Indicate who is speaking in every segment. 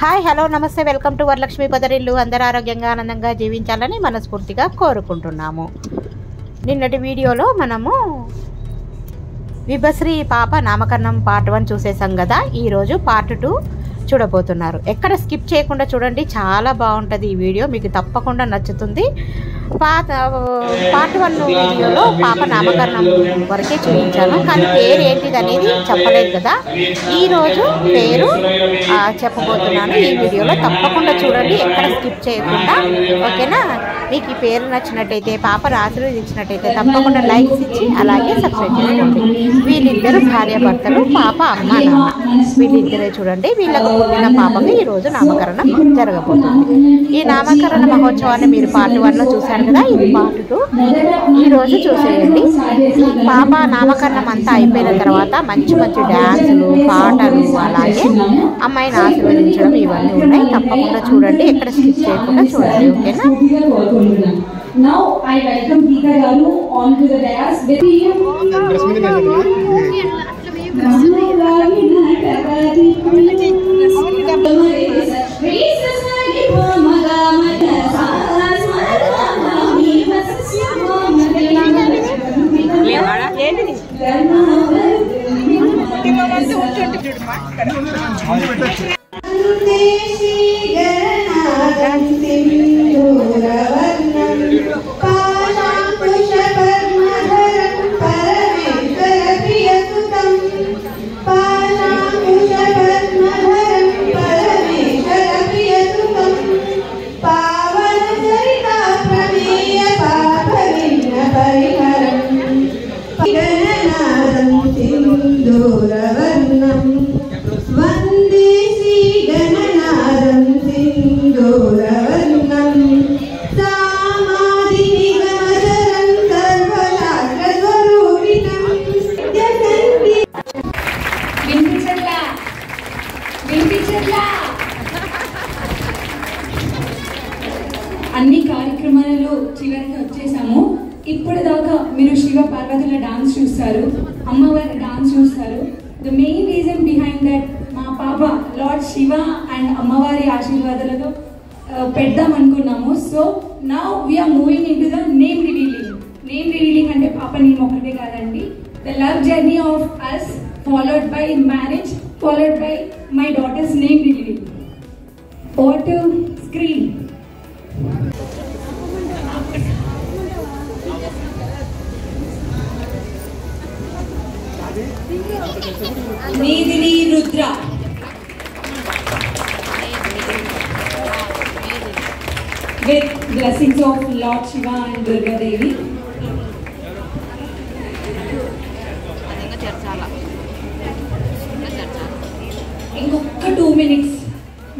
Speaker 1: Hi hello నమస్తే welcome to Varalakshmi పదరిల్లు. అందరూ ఆరోగ్యంగా ఆనందంగా జీవించాలని మనస్ఫూర్తిగా కోరుకుంటున్నాము. నిన్నటి వీడియోలో మనము విభశ్రీ పాప నామకరణం పార్ట్ 1 చూసేసాం కదా. ఈరోజు పార్ట్ 2 చూడబోతున్నారు. ఎక్కడ స్కిప్ చేయకుండా చూడండి, చాలా బాగుంటుంది ఈ వీడియో, మీకు తప్పకుండా నచ్చుతుంది. పార్ట్ 1 వీడియోలో పాప నామకరణం వరకే చూపించాను, కానీ పేరు ఏంటిది అనేది చెప్పలేదు కదా. ఈరోజు పేరు చెప్పబోతున్నాను ఈ వీడియోలో. తప్పకుండా చూడండి, ఎక్కడ స్కిప్ చేయకుండా, ఓకేనా. మీకు ఈ పేరు నచ్చినట్టయితే, పాపను ఆశీర్వదించినట్టయితే తప్పకుండా లైక్స్ ఇచ్చి అలాగే సబ్స్క్రైబ్ చేసుకోండి. వీళ్ళిద్దరు భార్యాభర్తలు, పాప అమ్మ నాన్న, వీళ్ళిద్దరే చూడండి. వీళ్ళకు పుట్టిన పాపకి ఈరోజు నామకరణం జరగబోతుంది. ఈ నామకరణ మహోత్సవాన్ని మీరు పార్ట్ 1లో చూశారు కదా, ఇది పార్ట్ 2 ఈరోజు చూసేయండి. పాప నామకరణం అంతా అయిపోయిన తర్వాత మంచి మంచి డ్యాన్సులు, పాటలు, అలాగే అమ్మాయిని ఆశీర్వదించడం ఇవన్నీ ఉన్నాయి. తప్పకుండా చూడండి, ఎక్కడ స్కిప్ చేయకుండా చూడండి, ఓకేనా.
Speaker 2: Now I welcome Geeta Garu on to the dais with you. అన్ని కార్యక్రమాలలో చివరికి వచ్చేసాము. ఇప్పుడు దాకా మీరు శివ పార్వతుల డాన్స్ చూస్తారు, అమ్మవారి డాన్స్ చూస్తారు. The main reason behind that మా పాప లార్డ్ శివ అండ్ అమ్మవారి ఆశీర్వాదాలతో పెడదాం అనుకున్నాము. So now we're moving into the name revealing. Name revealing అంటే పాప నేమ్ ఒకటే కాదండి, the love journey of us followed by marriage, followed by my daughter's name revealing. Over to screen. Medini Rudra. With blessings of Lord Shiva and Durga Devi. ఇంకొక 2 minutes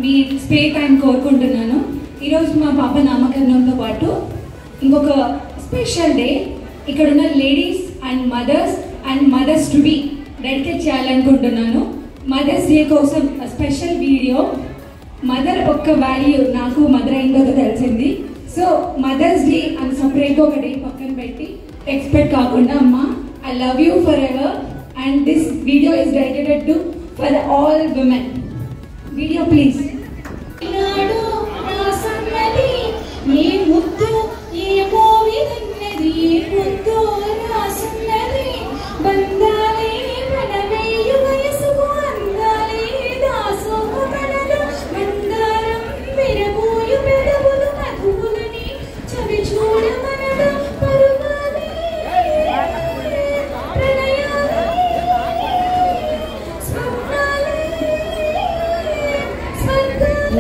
Speaker 2: మీ స్పే time కోరుకుంటున్నాను. ఈరోజు మా పాప నామకరణంతో పాటు ఇంకొక స్పెషల్ డే. ఇక్కడ ఉన్న ladies and mothers and mothers to be dedicate చేయాలనుకుంటున్నాను. మదర్స్ డే కోసం స్పెషల్ వీడియో. మదర్ ఒక్క వాల్యూ నాకు మదర్ అయిందో తెలిసింది. సో మదర్స్ డే అని సపరేట్గా ఒక డే పక్కన పెట్టి ఎక్స్పెక్ట్ కాకుండా, అమ్మ I love you for ever and this video is dedicated to for all women. Video please.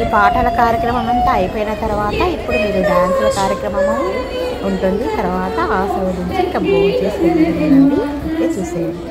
Speaker 1: ఈ పాటల కార్యక్రమం అంతా అయిపోయిన తర్వాత ఇప్పుడు మీరు డాన్సుల కార్యక్రమము ఉంటుంది. తర్వాత ఆశీర్వదించి ఇంకా భోజనం చేసి చూసేయండి.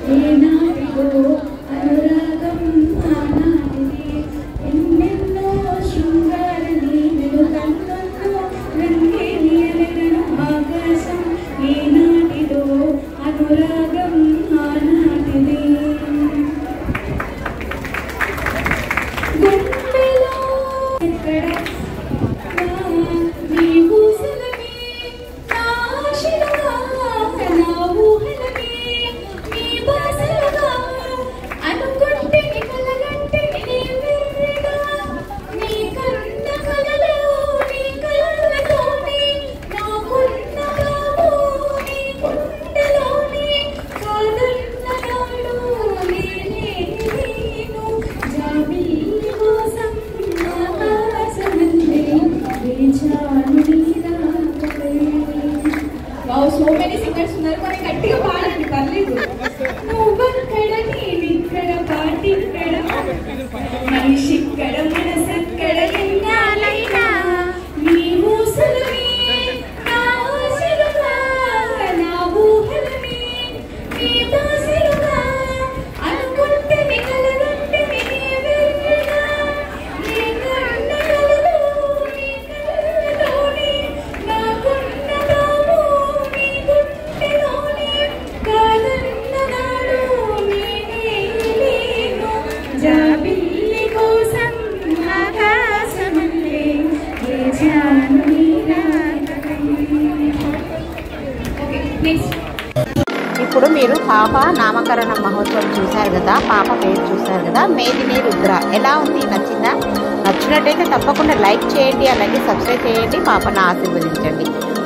Speaker 1: ఇప్పుడు మీరు పాప నామకరణ మహోత్సవం చూశారు కదా, పాప పేరు చూశారు కదా, మేదిని రుద్ర. ఎలా ఉంది? నచ్చిందా? నచ్చినట్టయితే తప్పకుండా లైక్ చేయండి, అలాగే సబ్స్క్రైబ్ చేయండి, పాపను ఆశీర్వదించండి.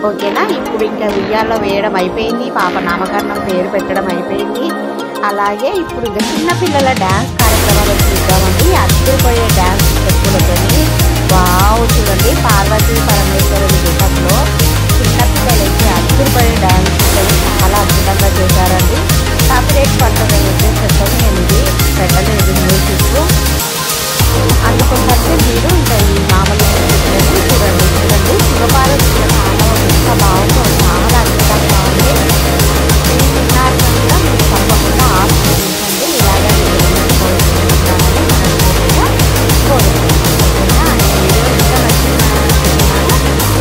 Speaker 1: ఓకేనా? ఇప్పుడు ఇంకా ఉయ్యాల్లో వేయడం అయిపోయింది, పాప నామకరణం పేరు పెట్టడం అయిపోయింది. అలాగే ఇప్పుడు చిన్నపిల్లల డ్యాన్స్ కార్యక్రమాలు చూద్దామండి. అద్దరిపోయే డ్యాన్స్ స్టెప్పులతోని వావ్, చూడండి పార్వతీ పరమేశ్వరుడి గీతంలో చిన్నపిల్లలైతే అద్దరిపోయే డ్యాన్స్ చాలా అద్భుతంగా చేశారండి. కాపీరైట్ పడుతున్న ఉద్దేశంతో నేను ఇది పెట్టలేదు మ్యూజిక్. అందుకోసమే మీరు ఇంకా ఈ మామూలు చూడండి శివపార్వతి చాలా ఎంత బాగుందో, చాలా అద్భుతంగా ఉంది. మీరు విన్నారు కూడా మీరు తప్పకుండా ఆస్వాదించండి. ఇలాగే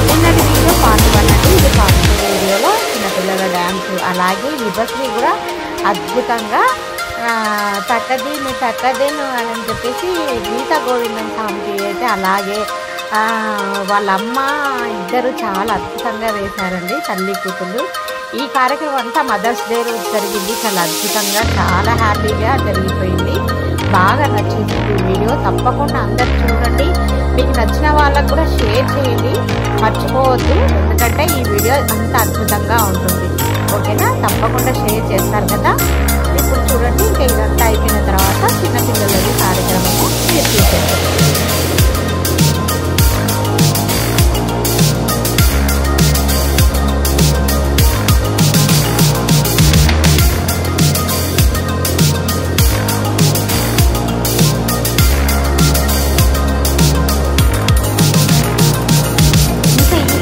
Speaker 1: నిన్నటి వీడియో పార్ట్ 1 అండి, ఇది పార్ట్ 2 వీడియోలో చిన్నపిల్లల డ్యాన్స్. అలాగే విభశ్రీ కూడా అద్భుతంగా తట్టదేను అని చెప్పేసి గీతా గోవిందం సాంగ్కి అయితే అలాగే వాళ్ళ అమ్మ ఇద్దరు చాలా అద్భుతంగా వేశారండి, తల్లి కూతుళ్ళు. ఈ కార్యక్రమం అంతా మదర్స్ డే రోజు జరిగింది. చాలా అద్భుతంగా, చాలా హ్యాపీగా జరిగిపోయింది. బాగా నచ్చింది ఈ వీడియో. తప్పకుండా అందరు చూడండి. మీకు నచ్చిన వాళ్ళకు కూడా షేర్ చేయండి, మర్చిపోవద్దు. ఎందుకంటే ఈ వీడియో అంత అద్భుతంగా ఉంటుంది. ఓకేనా? తప్పకుండా షేర్ చేస్తారు కదా. ఇప్పుడు చూడండి, ఇంకా ఇదంతా అయిపోయిన తర్వాత చిన్నపిల్లలది కార్యక్రమము మీరు చూసేస్తారు.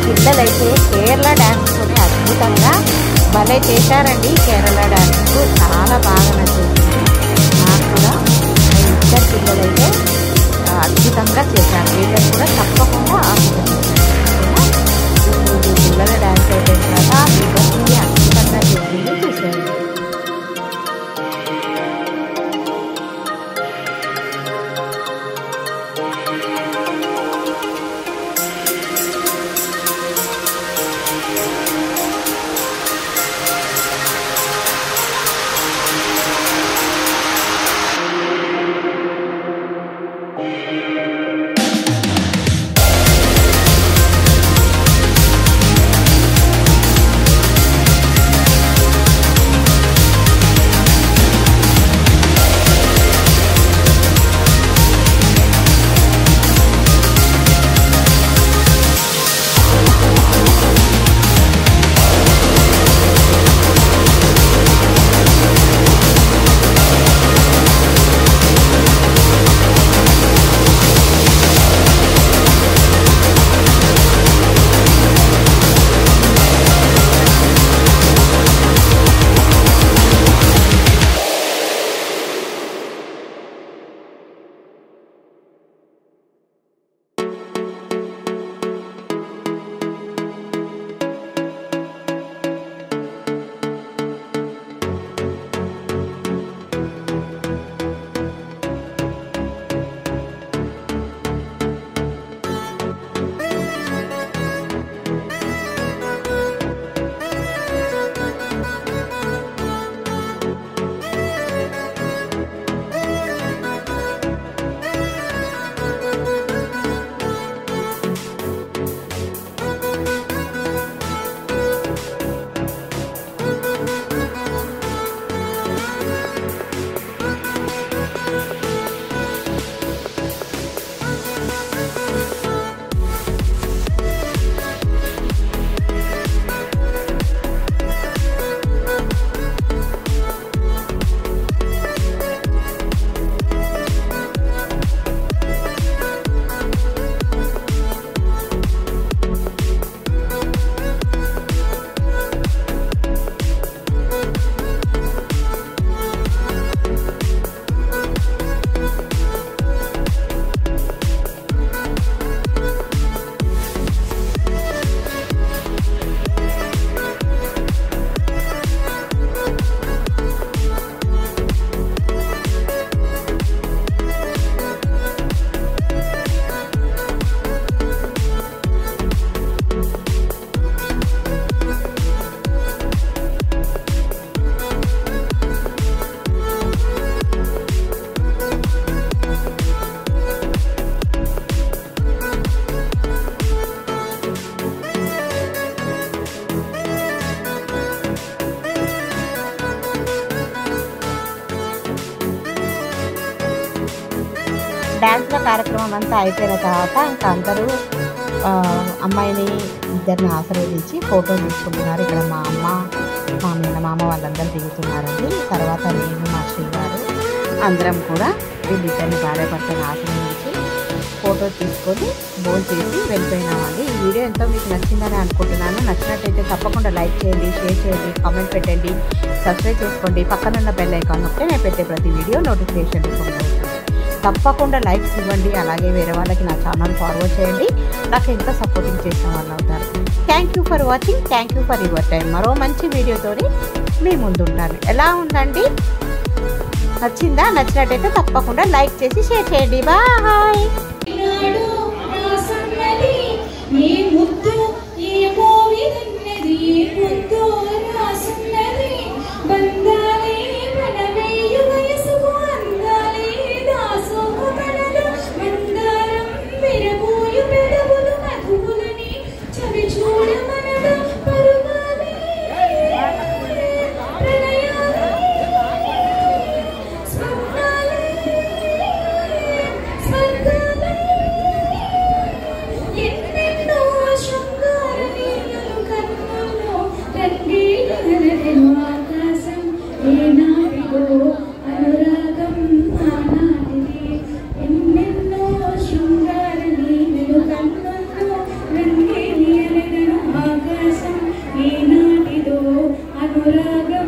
Speaker 1: పిల్లలైతే కేరళ డ్యాన్స్తో అద్భుతంగా భలే చేశారండి. కేరళ డ్యాన్స్ చాలా బాగా నచ్చింది నాకు కూడా. ఇద్దరు పిల్లలైతే అద్భుతంగా చేశారు. వీళ్ళని కూడా తప్పకుండా ఆస్వాదించారు. పిల్లల డ్యాన్స్ అయిపోయిన తర్వాత వీళ్ళకి అద్భుతంగా చేసింది చూసేయండి. కార్యక్రమం అంతా అయిపోయిన తర్వాత ఇంకా అందరూ అమ్మాయిని ఇద్దరిని ఆశీర్వదించి ఫోటో తీసుకుంటున్నారు. ఇక్కడ మా అమ్మ మా మామ వాళ్ళందరూ దిగుతున్నారండి. తర్వాత నేను మా శ్రీవారు అందరం కూడా వీళ్ళిద్దరిని భార్యాభర్తను ఆశీర్వదించి ఫోటో తీసుకొని భోజనం చేసి వెళ్ళిపోయినామండి. ఈ వీడియో ఎంతో మీకు నచ్చిందని అనుకుంటున్నాను. నచ్చినట్టయితే తప్పకుండా లైక్ చేయండి, షేర్ చేయండి, కామెంట్ పెట్టండి, సబ్స్క్రైబ్ చేసుకోండి. పక్కనున్న బెల్ ఐకాన్ నొక్కితే నేను పెట్టే ప్రతి వీడియో నోటిఫికేషన్ రూపంలో వస్తుంది. తప్పకుండా లైక్స్ ఇవ్వండి, అలాగే వేరే వాళ్ళకి నా ఛానల్ ఫార్వర్డ్ చేయండి. నాకు ఎంత సపోర్టింగ్ చేసిన వాళ్ళు అవుతారు. Thank you for watching, thank you for your time. మరో మంచి వీడియోతోని మీ ముందు ఉంటాను. ఎలా ఉందండి? నచ్చిందా? నచ్చినట్టయితే తప్పకుండా లైక్ చేసి షేర్ చేయండి. బాయ్.
Speaker 2: ఆకాశం ఏనాటిదో అనురాగం.